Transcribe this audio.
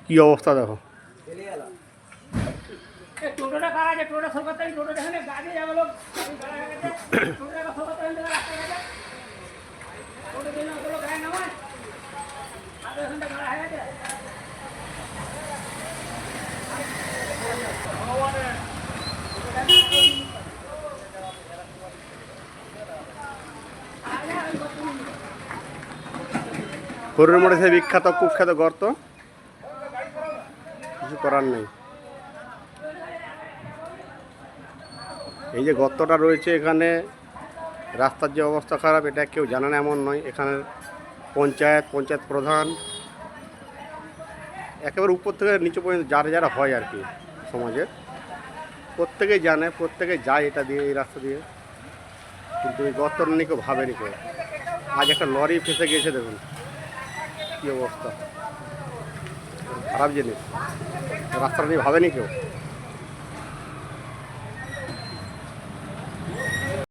কি অবস্থা দেখো। হরির মোড়ে সে বিখ্যাত কুখ্যাত গর্ত, কিছু করার নেই। এই যে গর্তটা রয়েছে এখানে, রাস্তার যে অবস্থা খারাপ এটা কেউ জানে না এমন নয়। এখানে পঞ্চায়েত প্রধান একেবারে উপর থেকে নিচু পর্যন্ত যারা যারা হয় আর কি সমাজে, প্রত্যেকেই জানে, প্রত্যেকে যায় এটা দিয়ে, এই রাস্তা দিয়ে, কিন্তু এই গর্তটা নিয়ে কেউ ভাবেনি কেউ। আজ একটা লরি ফেসে গিয়েছে, দেখুন কী অবস্থা, খারাপ জিনিস, রাস্তাটা নিয়ে ভাবেনি কেউ।